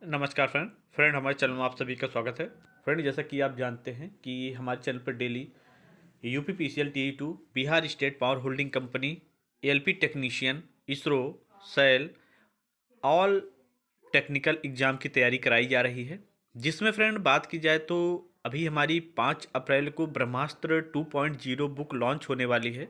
नमस्कार फ्रेंड हमारे चैनल में आप सभी का स्वागत है। फ्रेंड, जैसा कि आप जानते हैं कि हमारे चैनल पर daily UPPCL T two Bihar state power holding company, LP technician, ISRO, SAIL, all technical exam की तैयारी कराई जा रही है। जिसमें फ्रेंड बात की जाए तो अभी हमारी 5 अप्रैल को ब्रह्मास्त्र 2.0 बुक लॉन्च होने वाली है।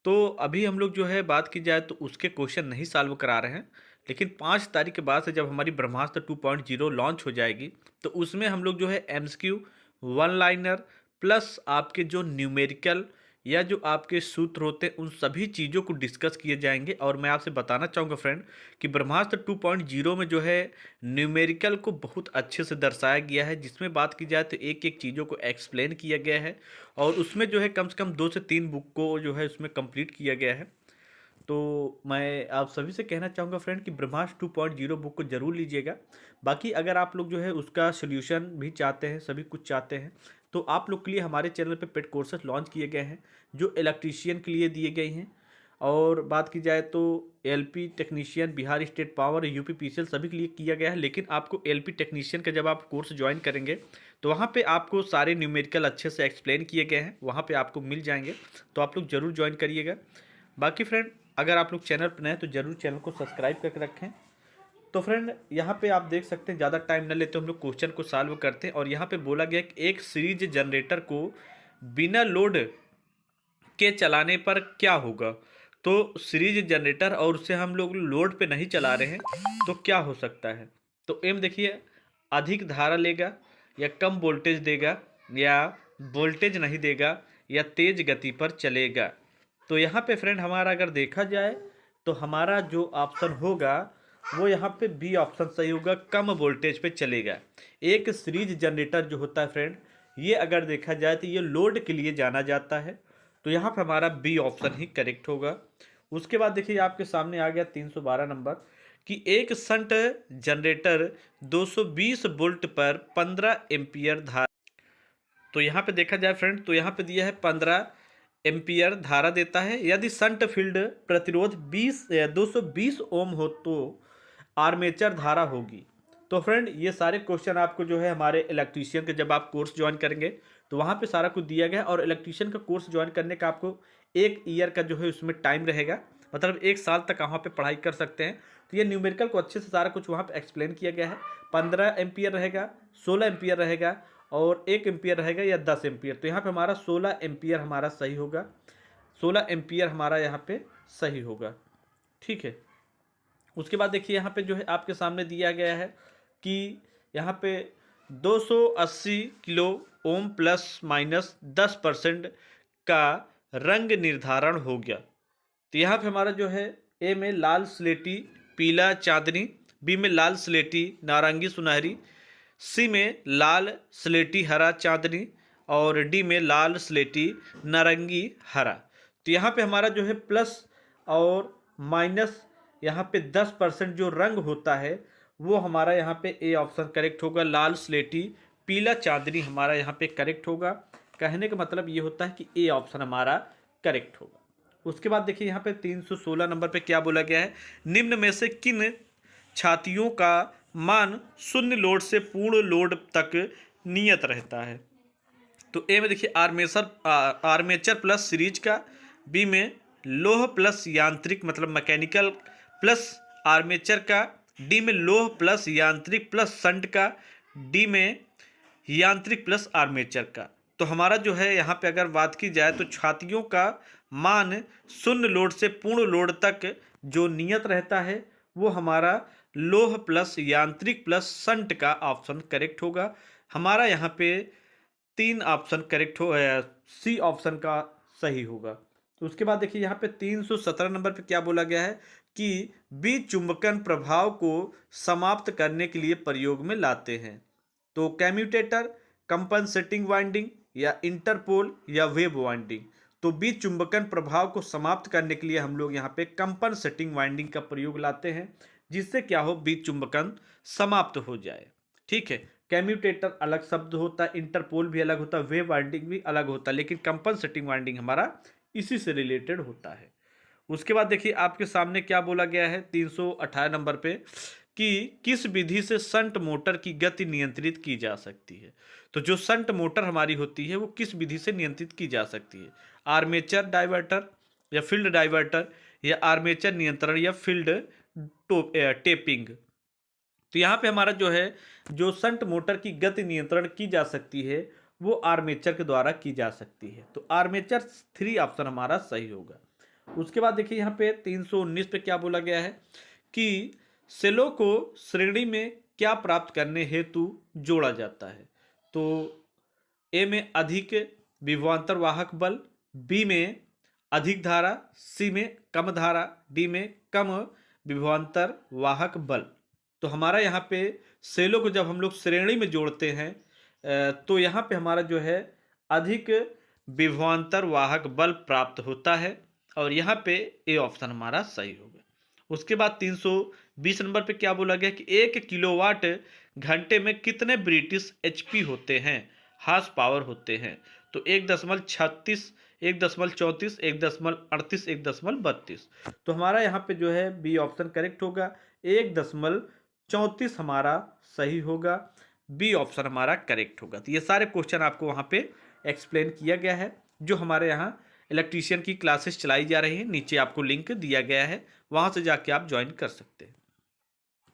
तो अभी हम लोग जो है बात की जाए तो उसके क्वेश्चन नहीं सॉल्व करा रहे हैं, लेकिन 5 तारीख के बाद से जब हमारी ब्रह्मास्त्र 2.0 लॉन्च हो जाएगी तो उसमें हम लोग जो है एमसीक्यू, वन लाइनर प्लस आपके जो न्यूमेरिकल या जो आपके सूत्र होते हैं उन सभी चीज़ों को डिस्कस किए जाएंगे। और मैं आपसे बताना चाहूँगा फ्रेंड कि ब्रह्मास्त्र 2.0 में जो है न्यूमेरिकल को बहुत अच्छे से दर्शाया गया है, जिसमें बात की जाए तो एक एक चीज़ों को एक्सप्लेन किया गया है और उसमें जो है कम से कम 2 से 3 बुक को जो है उसमें कंप्लीट किया गया है। तो मैं आप सभी से कहना चाहूँगा फ्रेंड कि ब्रह्मास्त्र 2.0 बुक को ज़रूर लीजिएगा। बाकी अगर आप लोग जो है उसका सोल्यूशन भी चाहते हैं, सभी कुछ चाहते हैं, तो आप लोग के लिए हमारे चैनल पे पेड कोर्सेज लॉन्च किए गए हैं जो इलेक्ट्रीशियन के लिए दिए गए हैं। और बात की जाए तो LP technician, Bihar state power, UP PCL सभी के लिए किया गया है। लेकिन आपको एलपी टेक्नीशियन का जब आप कोर्स ज्वाइन करेंगे तो वहाँ पे आपको सारे न्यूमेरिकल अच्छे से एक्सप्लेन किए गए हैं, वहाँ पे आपको मिल जाएंगे। तो आप लोग ज़रूर ज्वाइन करिएगा। बाकी फ्रेंड, अगर आप लोग चैनल पर नए हैं तो ज़रूर चैनल को सब्सक्राइब करके रखें। तो फ्रेंड, यहाँ पे आप देख सकते हैं, ज़्यादा टाइम न लेते हम लोग क्वेश्चन को सॉल्व करते हैं। और यहाँ पे बोला गया कि एक सीरीज जनरेटर को बिना लोड के चलाने पर क्या होगा। तो सीरीज जनरेटर और उसे हम लोग लोड पे नहीं चला रहे हैं तो क्या हो सकता है। तो एम देखिए, अधिक धारा लेगा या कम वोल्टेज देगा या वोल्टेज नहीं देगा या तेज गति पर चलेगा। तो यहाँ पे फ्रेंड हमारा अगर देखा जाए तो हमारा जो ऑप्शन होगा वो यहाँ पे बी ऑप्शन सही होगा, कम वोल्टेज पे चलेगा। एक सीरीज जनरेटर जो होता है फ्रेंड, ये अगर देखा जाए तो ये लोड के लिए जाना जाता है। तो यहाँ पे हमारा बी ऑप्शन ही करेक्ट होगा। उसके बाद देखिए आपके सामने आ गया 312 नंबर कि एक शंट जनरेटर 220 वोल्ट पर 15 एम्पियर धारा। तो यहाँ पे देखा जाए फ्रेंड तो यहाँ पे दिया है 15 एम्पियर धारा देता है। यदि शंट फील्ड प्रतिरोध 220 ओम हो तो आर्मेचर धारा होगी। तो फ्रेंड, ये सारे क्वेश्चन आपको जो है हमारे इलेक्ट्रीशियन के जब आप कोर्स ज्वाइन करेंगे तो वहाँ पे सारा कुछ दिया गया है। और इलेक्ट्रीशियन का कोर्स ज्वाइन करने का आपको 1 ईयर का जो है उसमें टाइम रहेगा, मतलब 1 साल तक वहाँ पे पढ़ाई कर सकते हैं। तो ये न्यूमेरिकल को अच्छे से सारा कुछ वहाँ पे एक्सप्लेन किया गया है। 15 एम्पियर रहेगा, 16 एम्पियर रहेगा और 1 एम्पियर रहेगा या 10 एम्पियर। तो यहाँ पे हमारा 16 एम्पियर हमारा सही होगा, 16 एम्पियर हमारा यहाँ पे सही होगा। ठीक है। उसके बाद देखिए यहाँ पे जो है आपके सामने दिया गया है कि यहाँ पे 280 किलो ओम प्लस माइनस 10% का रंग निर्धारण हो गया। तो यहाँ पे हमारा जो है ए में लाल स्लेटी पीला चांदनी, बी में लाल स्लेटी नारंगी सुनहरी, सी में लाल स्लेटी हरा चांदनी और डी में लाल स्लेटी नारंगी हरा। तो यहाँ पे हमारा जो है प्लस और माइनस यहाँ पे 10% जो रंग होता है वो हमारा यहाँ पे ए ऑप्शन करेक्ट होगा, लाल स्लेटी पीला चांदनी हमारा यहाँ पे करेक्ट होगा। कहने का मतलब ये होता है कि ए ऑप्शन हमारा करेक्ट होगा। उसके बाद देखिए यहाँ पे 316 नंबर पे क्या बोला गया है, निम्न में से किन छातियों का मान शून्य लोड से पूर्ण लोड तक नियत रहता है। तो ए में देखिए आर्मेचर प्लस सीरीज का, बी में लोह प्लस यांत्रिक मतलब मैकेनिकल प्लस आर्मेचर का, डी में लोह प्लस यांत्रिक प्लस शंट का, डी में यांत्रिक प्लस आर्मेचर का। तो हमारा जो है यहाँ पे अगर बात की जाए तो छातियों का मान शून्य लोड से पूर्ण लोड तक जो नियत रहता है वो हमारा लोह प्लस यांत्रिक प्लस शंट का ऑप्शन करेक्ट होगा। हमारा यहाँ पे 3 ऑप्शन करेक्ट हो, सी ऑप्शन का सही होगा। तो उसके बाद देखिए यहाँ पे 317 नंबर पे क्या बोला गया है कि बीज चुंबकन प्रभाव को समाप्त करने के लिए प्रयोग में लाते हैं। तो कैम्यूटेटर, कंपनसेटिंग वाइंडिंग या इंटरपोल या वेव वाइंडिंग। तो बीज चुंबकन प्रभाव को समाप्त करने के लिए हम लोग यहाँ पे कंपनसेटिंग वाइंडिंग का प्रयोग लाते हैं, जिससे क्या हो, बीज चुंबकन समाप्त हो जाए। ठीक है। कैम्यूटेटर अलग शब्द होता है, इंटरपोल भी अलग होता है, वेव वाइंडिंग भी अलग होता है, लेकिन कंपनसेटिंग वाइंडिंग हमारा इसी से रिलेटेड होता है। उसके बाद देखिए आपके सामने क्या बोला गया है 318 नंबर पे कि किस विधि से शंट मोटर की गति नियंत्रित की जा सकती है। तो जो शंट मोटर हमारी होती है वो किस विधि से नियंत्रित की जा सकती है, आर्मेचर डाइवर्टर या फील्ड डाइवर्टर या आर्मेचर नियंत्रण या फील्ड टेपिंग। तो यहाँ पे हमारा जो है जो शंट मोटर की गति नियंत्रण की जा सकती है वो आर्मेचर के द्वारा की जा सकती है। तो आर्मेचर 3 ऑप्शन हमारा सही होगा। उसके बाद देखिए यहाँ पे 319 पे क्या बोला गया है कि सेलो को श्रेणी में क्या प्राप्त करने हेतु जोड़ा जाता है। तो ए में अधिक विभवांतर वाहक बल, बी में अधिक धारा, सी में कम धारा, डी में कम विभवांतर वाहक बल। तो हमारा यहाँ पे सेलो को जब हम लोग श्रेणी में जोड़ते हैं तो यहाँ पे हमारा जो है अधिक विभवांतर वाहक बल प्राप्त होता है और यहाँ पे ए ऑप्शन हमारा सही होगा। उसके बाद 320 नंबर पे क्या बोला गया कि 1 किलोवाट घंटे में कितने ब्रिटिश एचपी होते हैं, हार्स पावर होते हैं। तो 1.36, 1.34, 1.38, 1.32। तो हमारा यहाँ पे जो है बी ऑप्शन करेक्ट होगा, 1.34 हमारा सही होगा, बी ऑप्शन हमारा करेक्ट होगा। तो ये सारे क्वेश्चन आपको वहाँ पे एक्सप्लेन किया गया है। जो हमारे यहाँ इलेक्ट्रीशियन की क्लासेस चलाई जा रही हैं, नीचे आपको लिंक दिया गया है, वहाँ से जाके आप ज्वाइन कर सकते हैं।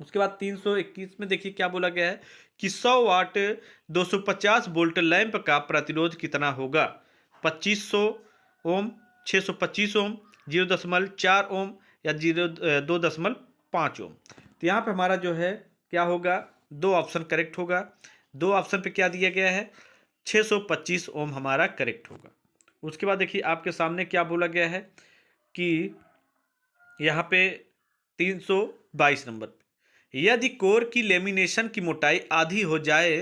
उसके बाद 321 में देखिए क्या बोला गया है कि 100 वाट 250 वोल्ट लैंप का प्रतिरोध कितना होगा, 2500 ओम, 625 ओम, 0.4 ओम या 2.5 ओम। तो यहाँ पे हमारा जो है क्या होगा, 2 ऑप्शन करेक्ट होगा। 2 ऑप्शन पे क्या दिया गया है, 625 ओम हमारा करेक्ट होगा। उसके बाद देखिए आपके सामने क्या बोला गया है कि यहाँ पे 322 नंबर पे, यदि कोर की लेमिनेशन की मोटाई आधी हो जाए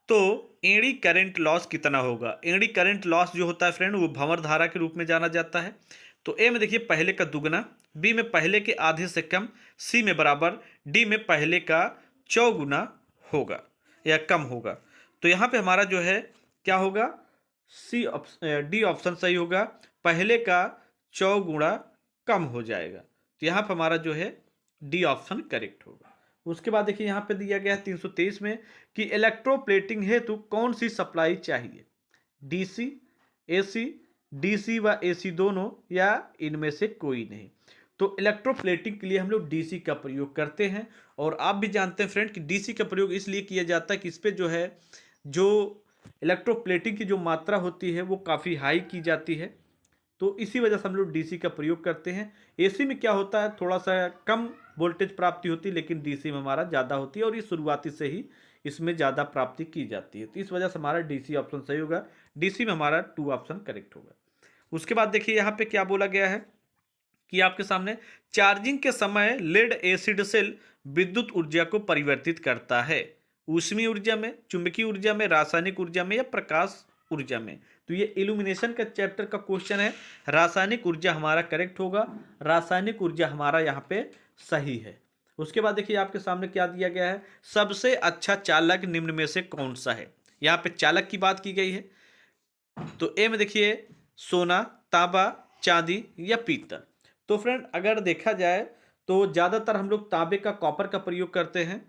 तो एड़ी करंट लॉस कितना होगा। एड़ी करंट लॉस जो होता है फ्रेंड वो भंवर धारा के रूप में जाना जाता है। तो ए में देखिए पहले का दुगना, बी में पहले के आधे से कम, सी में बराबर, डी में पहले का चौगुना होगा या कम होगा। तो यहाँ पे हमारा जो है क्या होगा, डी ऑप्शन सही होगा, पहले का चौगुना कम हो जाएगा। तो यहाँ पर हमारा जो है डी ऑप्शन करेक्ट होगा। उसके बाद देखिए यहाँ पे दिया गया है 323 में कि इलेक्ट्रोप्लेटिंग हेतु कौन सी सप्लाई चाहिए, डीसी, एसी, डीसी व एसी दोनों या इनमें से कोई नहीं। तो इलेक्ट्रोप्लेटिंग के लिए हम लोग डीसी का प्रयोग करते हैं और आप भी जानते हैं फ्रेंड कि डीसी का प्रयोग इसलिए किया जाता है कि इस पे जो है जो इलेक्ट्रोप्लेटिंग की जो मात्रा होती है वो काफ़ी हाई की जाती है, तो इसी वजह से हम लोग डीसी का प्रयोग करते हैं। एसी में क्या होता है, थोड़ा सा कम वोल्टेज प्राप्ति होती है, लेकिन डीसी में हमारा ज़्यादा होती है और ये शुरुआती से ही इसमें ज़्यादा प्राप्ति की जाती है। तो इस वजह से हमारा डीसी ऑप्शन सही होगा, डीसी में हमारा 2 ऑप्शन करेक्ट होगा। उसके बाद देखिए यहाँ पे क्या बोला गया है कि आपके सामने चार्जिंग के समय लेड एसिड सेल विद्युत ऊर्जा को परिवर्तित करता है, ऊष्मीय ऊर्जा में, चुंबकीय ऊर्जा में, रासायनिक ऊर्जा में या प्रकाश ऊर्जा में। तो ये इल्यूमिनेशन का चैप्टर का क्वेश्चन है, रासायनिक ऊर्जा हमारा करेक्ट होगा, रासायनिक ऊर्जा हमारा यहाँ पे सही है। उसके बाद देखिए आपके सामने क्या दिया गया है, सबसे अच्छा चालक निम्न में से कौन सा है। यहाँ पे चालक की बात की गई है। तो ए में देखिए सोना, तांबा, चांदी या पीतल। तो फ्रेंड अगर देखा जाए तो ज़्यादातर हम लोग तांबे का, कॉपर का प्रयोग करते हैं,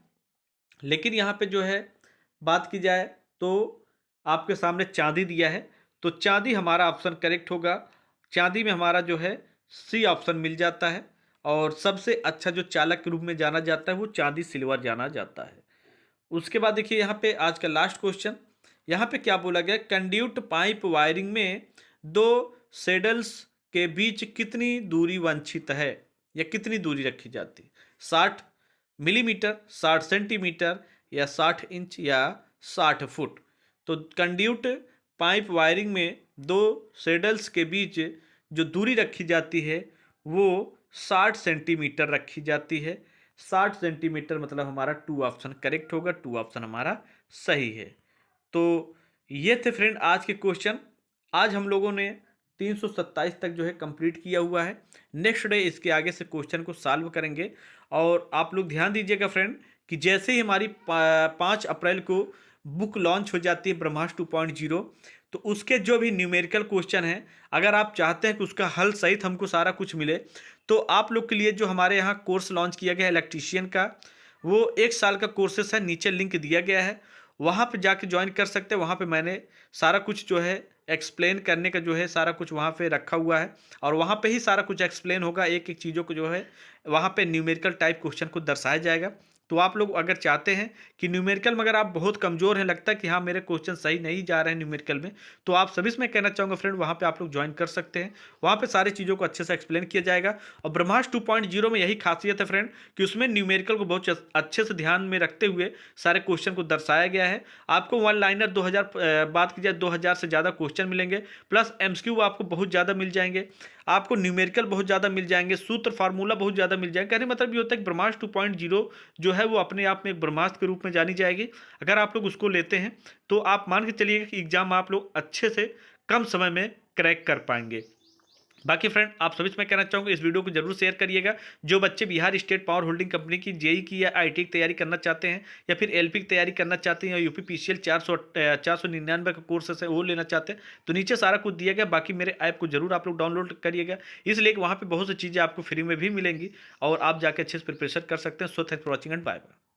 लेकिन यहाँ पे जो है बात की जाए तो आपके सामने चांदी दिया है, तो चांदी हमारा ऑप्शन करेक्ट होगा। चांदी में हमारा जो है सी ऑप्शन मिल जाता है और सबसे अच्छा जो चालक के रूप में जाना जाता है वो चांदी सिल्वर जाना जाता है। उसके बाद देखिए यहाँ पे आज का लास्ट क्वेश्चन, यहाँ पे क्या बोला गया, कंड्यूट पाइप वायरिंग में 2 सेडल्स के बीच कितनी दूरी वांछित है या कितनी दूरी रखी जाती है, 60 मिलीमीटर, 60 सेंटीमीटर या 60 इंच या 60 फुट। तो कंड्यूट पाइप वायरिंग में 2 सेडल्स के बीच जो दूरी रखी जाती है वो 60 सेंटीमीटर रखी जाती है। 60 सेंटीमीटर मतलब हमारा 2 ऑप्शन करेक्ट होगा, 2 ऑप्शन हमारा सही है। तो ये थे फ्रेंड आज के क्वेश्चन। आज हम लोगों ने 327 तक जो है कंप्लीट किया हुआ है। नेक्स्ट डे इसके आगे से क्वेश्चन को सॉल्व करेंगे। और आप लोग ध्यान दीजिएगा फ्रेंड कि जैसे ही हमारी 5 अप्रैल को बुक लॉन्च हो जाती है ब्रह्मास्त्र 2.0, तो उसके जो भी न्यूमेरिकल क्वेश्चन हैं, अगर आप चाहते हैं कि उसका हल सहित हमको सारा कुछ मिले, तो आप लोग के लिए जो हमारे यहाँ कोर्स लॉन्च किया गया है इलेक्ट्रीशियन का, वो 1 साल का कोर्सेस है, नीचे लिंक दिया गया है, वहाँ पे जाके ज्वाइन कर सकते हैं। वहाँ पे मैंने सारा कुछ जो है एक्सप्लेन करने का जो है सारा कुछ वहाँ पे रखा हुआ है, और वहाँ पे ही सारा कुछ एक्सप्लेन होगा, एक-एक चीज़ों को जो है वहाँ पे न्यूमेरिकल टाइप क्वेश्चन को दर्शाया जाएगा। तो आप लोग अगर चाहते हैं कि न्यूमेरिकल में अगर आप बहुत कमज़ोर हैं, लगता है कि हाँ, मेरे क्वेश्चन सही नहीं जा रहे हैं न्यूमेरिकल में, तो आप सभी से मैं कहना चाहूँगा फ्रेंड, वहाँ पे आप लोग ज्वाइन कर सकते हैं। वहाँ पे सारी चीज़ों को अच्छे से एक्सप्लेन किया जाएगा। और ब्रह्मास्त्र 2.0 में यही खासियत है फ्रेंड, कि उसमें न्यूमेरिकल को बहुत अच्छे से ध्यान में रखते हुए सारे क्वेश्चन को दर्शाया गया है। आपको वन लाइनर 2000 बात की जाए 2000 से ज़्यादा क्वेश्चन मिलेंगे, प्लस एमसीक्यू आपको बहुत ज़्यादा मिल जाएंगे, आपको न्यूमेरिकल बहुत ज़्यादा मिल जाएंगे, सूत्र फार्मूला बहुत ज़्यादा मिल जाएंगे। कहने मतलब ये होता है कि ब्रह्मास्त्र 2.0 जो है वो अपने आप में एक ब्रह्मास्त्र के रूप में जानी जाएगी। अगर आप लोग उसको लेते हैं तो आप मान के चलिए कि एग्जाम आप लोग अच्छे से कम समय में क्रैक कर पाएंगे। बाकी फ्रेंड, आप सभी से मैं कहना चाहूँगा इस वीडियो को जरूर शेयर करिएगा। जो बच्चे Bihar state power holding company की जेई की या आईटी की तैयारी करना चाहते हैं, या फिर एलपी की तैयारी करना चाहते हैं, या यूपी पीसीएल 499 का कोर्स है वो लेना चाहते हैं, तो नीचे सारा कुछ दिया गया। बाकी मेरे ऐप को जरूर आप लोग डाउनलोड करिएगा, इसलिए कि वहाँ पर बहुत सी चीज़ें आपको फ्री में भी मिलेंगी और आप जाके अच्छे से प्रिपरेशन कर सकते हैं। So thanks for watching and bye bye.